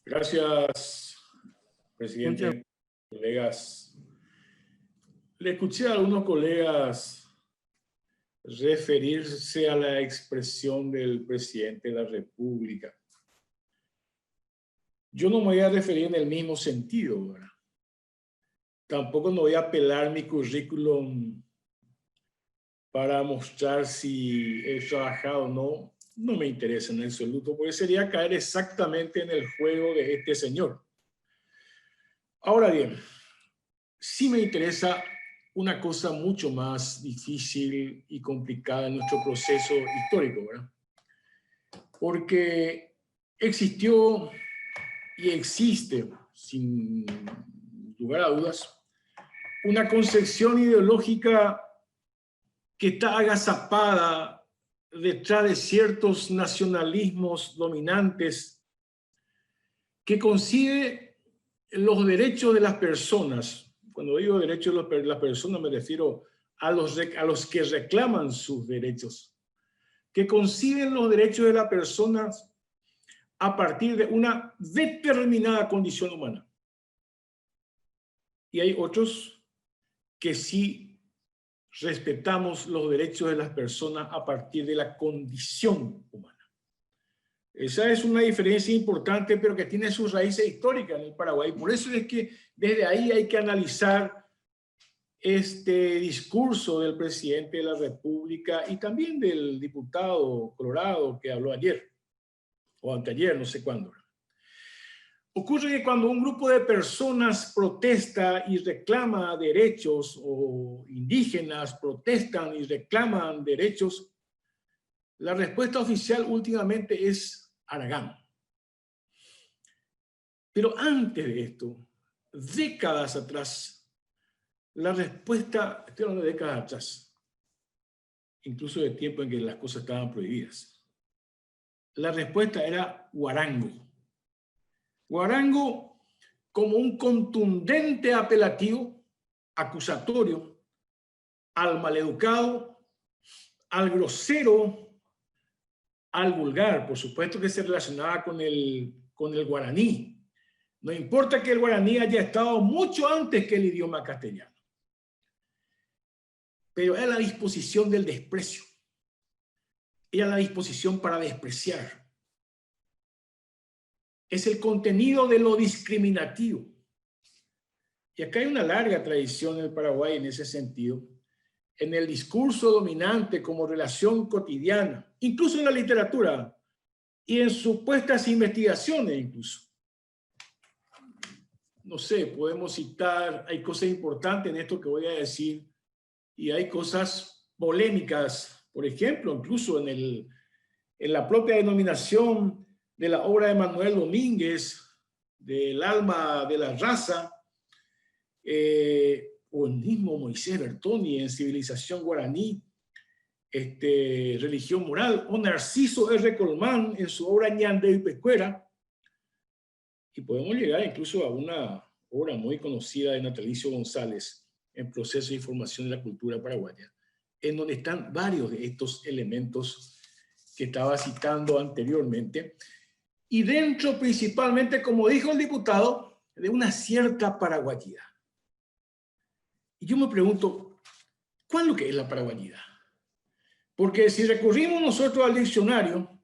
Gracias, Muchas presidente, colegas. Le escuché a algunos colegas referirse a la expresión del presidente de la República. Yo no me voy a referir en el mismo sentido, ¿verdad? Tampoco no voy a apelar mi currículum para mostrar si he trabajado o no. No me interesa en absoluto, porque sería caer exactamente en el juego de este señor. Ahora bien, sí me interesa una cosa mucho más difícil y complicada en nuestro proceso histórico, ¿verdad? Porque existió y existe, sin lugar a dudas, una concepción ideológica que está agazapada detrás de ciertos nacionalismos dominantes que concibe los derechos de las personas. Cuando digo derechos de las personas me refiero a los que reclaman sus derechos, que conciben los derechos de las personas a partir de una determinada condición humana. Y hay otros que sí respetamos los derechos de las personas a partir de la condición humana. Esa es una diferencia importante, pero que tiene sus raíces históricas en el Paraguay. Por eso es que desde ahí hay que analizar este discurso del presidente de la República y también del diputado Colorado que habló ayer, o anteayer, no sé cuándo. Ocurre que cuando un grupo de personas protesta y reclama derechos, o indígenas protestan y reclaman derechos, la respuesta oficial últimamente es Aragán. Pero antes de esto, décadas atrás, la respuesta, estoy hablando de décadas atrás, incluso de tiempo en que las cosas estaban prohibidas, la respuesta era Huarango. Huarango como un contundente apelativo, acusatorio, al maleducado, al grosero, al vulgar, por supuesto que se relacionaba con el guaraní. No importa que el guaraní haya estado mucho antes que el idioma castellano. Pero era la disposición del desprecio. Era la disposición para despreciar. Es el contenido de lo discriminativo. Y acá hay una larga tradición en el Paraguay en ese sentido, en el discurso dominante como relación cotidiana, incluso en la literatura y en supuestas investigaciones incluso. No sé, podemos citar, hay cosas importantes en esto que voy a decir y hay cosas polémicas, por ejemplo, incluso en la propia denominación de la obra de Manuel Domínguez, del alma de la raza, o el mismo Moisés Bertoni en Civilización Guaraní, Religión Moral, o Narciso R. Colmán en su obra Ñande y Pescuera, y podemos llegar incluso a una obra muy conocida de Natalicio González en Proceso de Información de la Cultura Paraguaya, en donde están varios de estos elementos que estaba citando anteriormente, y dentro principalmente, como dijo el diputado, de una cierta paraguayidad. Y yo me pregunto, ¿cuál es lo que es la paraguayidad? Porque si recurrimos nosotros al diccionario,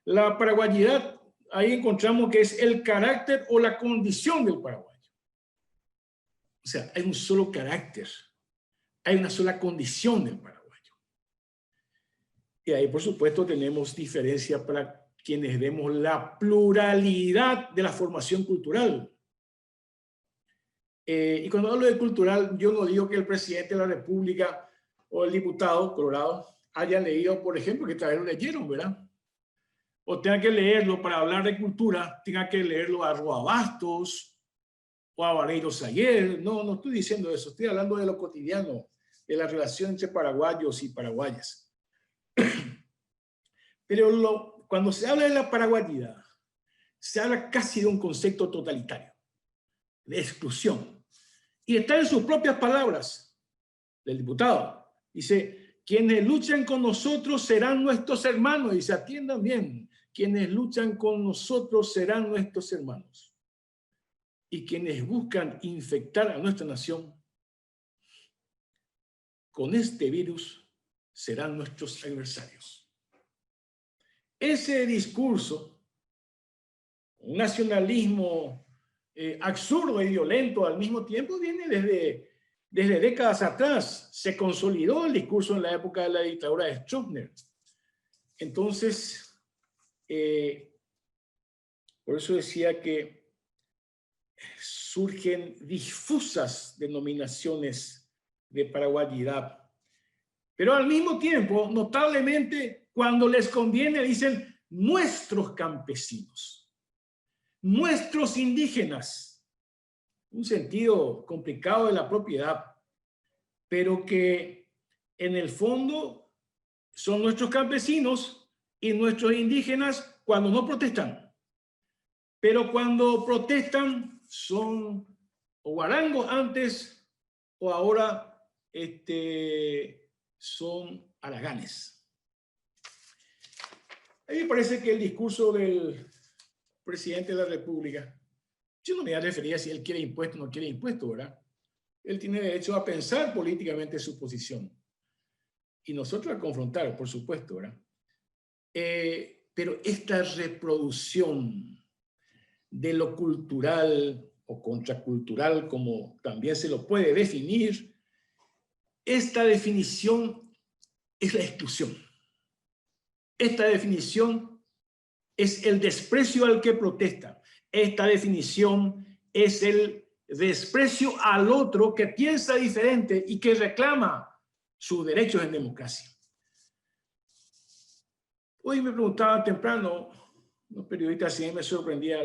la paraguayidad, ahí encontramos que es el carácter o la condición del paraguayo. O sea, hay un solo carácter, hay una sola condición del paraguayo. Y ahí, por supuesto, tenemos diferencia para quienes vemos la pluralidad de la formación cultural. Y cuando hablo de cultural, yo no digo que el presidente de la República o el diputado Colorado haya leído, por ejemplo, que todavía lo leyeron, ¿verdad? O tenga que leerlo para hablar de cultura, tenga que leerlo a Roa Bastos o a Vareiro Sayer. No, no estoy diciendo eso, estoy hablando de lo cotidiano, de la relación entre paraguayos y paraguayas. Pero cuando se habla de la paraguayidad, se habla casi de un concepto totalitario, de exclusión. Y está en sus propias palabras del diputado. Dice, quienes luchan con nosotros serán nuestros hermanos. Y se atiendan bien, quienes luchan con nosotros serán nuestros hermanos. y quienes buscan infectar a nuestra nación con este virus serán nuestros adversarios. Ese discurso, un nacionalismo absurdo y violento al mismo tiempo, viene desde décadas atrás. Se consolidó el discurso en la época de la dictadura de Stroessner. Entonces, por eso decía que surgen difusas denominaciones de paraguayidad. Pero al mismo tiempo, notablemente, cuando les conviene, dicen nuestros campesinos, nuestros indígenas. Un sentido complicado de la propiedad, pero que en el fondo son nuestros campesinos y nuestros indígenas cuando no protestan. Pero cuando protestan son o guarangos antes o ahora son haraganes. A mí me parece que el discurso del presidente de la República, yo no me refería a si él quiere impuesto o no quiere impuesto, ¿verdad? Él tiene derecho a pensar políticamente su posición y nosotros a confrontar, por supuesto, ¿verdad? Pero esta reproducción de lo cultural o contracultural, como también se lo puede definir, esta definición es la exclusión. Esta definición es el desprecio al que protesta. Esta definición es el desprecio al otro que piensa diferente y que reclama sus derechos en democracia. Hoy me preguntaban temprano, los periodistas, si me sorprendía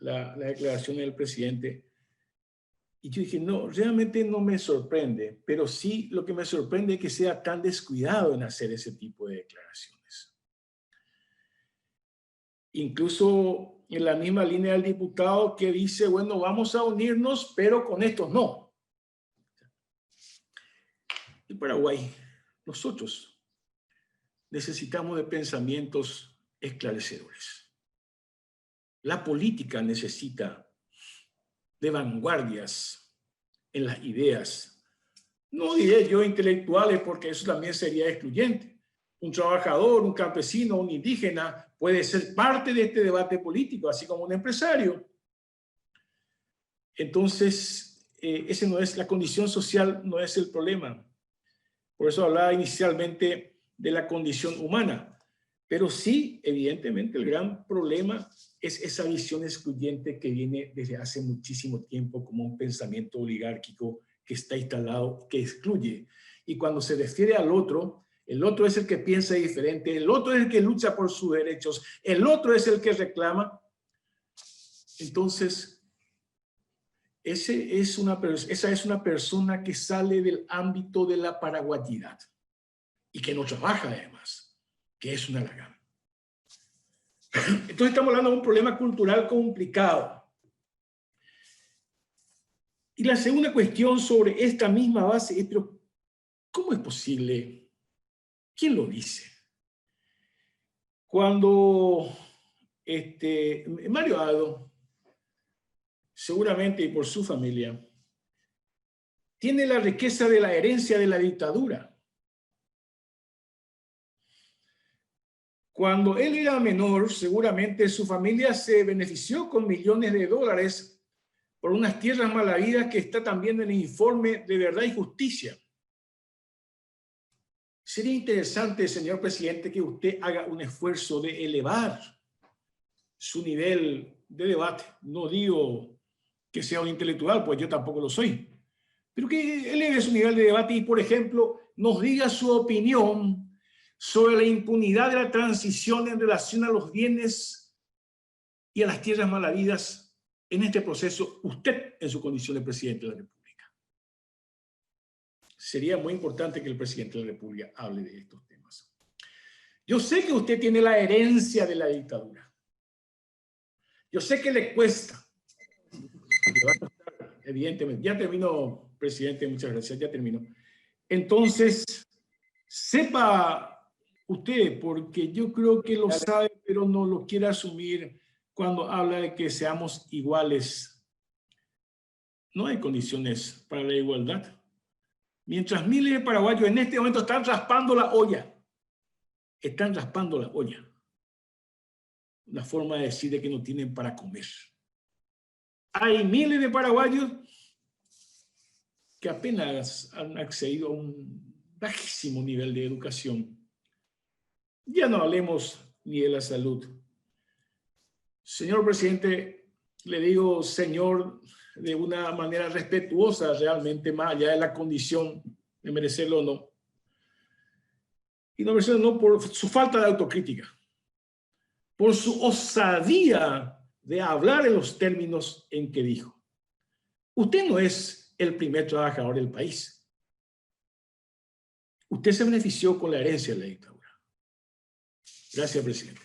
la declaración del presidente. Y yo dije, no, realmente no me sorprende, pero sí lo que me sorprende es que sea tan descuidado en hacer ese tipo de declaraciones. Incluso en la misma línea del diputado que dice, bueno, vamos a unirnos, pero con estos no. En Paraguay, nosotros necesitamos de pensamientos esclarecedores. La política necesita de vanguardias en las ideas. No diré yo intelectuales porque eso también sería excluyente. Un trabajador, un campesino, un indígena puede ser parte de este debate político, así como un empresario. Entonces, ese no es la condición social, no es el problema. Por eso hablaba inicialmente de la condición humana. Pero sí, evidentemente, el gran problema es esa visión excluyente que viene desde hace muchísimo tiempo como un pensamiento oligárquico que está instalado, que excluye. Y cuando se refiere al otro, el otro es el que piensa diferente, el otro es el que lucha por sus derechos, el otro es el que reclama. Entonces, esa es una persona que sale del ámbito de la paraguayidad y que no trabaja además, que es una lagana. Entonces estamos hablando de un problema cultural complicado. Y la segunda cuestión sobre esta misma base es, pero ¿cómo es posible? ¿Quién lo dice? Cuando Mario Aldo, seguramente y por su familia, tiene la riqueza de la herencia de la dictadura. Cuando él era menor, seguramente su familia se benefició con millones de dólares por unas tierras malavidas que está también en el informe de Verdad y Justicia. Sería interesante, señor presidente, que usted haga un esfuerzo de elevar su nivel de debate. No digo que sea un intelectual, pues yo tampoco lo soy, pero que eleve su nivel de debate y, por ejemplo, nos diga su opinión sobre la impunidad de la transición en relación a los bienes y a las tierras malavidas en este proceso, usted en su condición de presidente de la República. Sería muy importante que el presidente de la República hable de estos temas. Yo sé que usted tiene la herencia de la dictadura. Yo sé que le cuesta. Evidentemente. Ya terminó, presidente, muchas gracias, ya terminó. Entonces, sepa usted, porque yo creo que lo sabe, pero no lo quiere asumir cuando habla de que seamos iguales no hay condiciones para la igualdad. Mientras miles de paraguayos en este momento están raspando la olla. Están raspando la olla. Una forma de decir de que no tienen para comer. Hay miles de paraguayos que apenas han accedido a un bajísimo nivel de educación. Ya no hablemos ni de la salud. Señor presidente, le digo señor de una manera respetuosa realmente, más allá de la condición de merecerlo o no. Y no merecerlo no por su falta de autocrítica, por su osadía de hablar en los términos en que dijo. Usted no es el primer trabajador del país. Usted se benefició con la herencia de la dictadura. Gracias, presidente.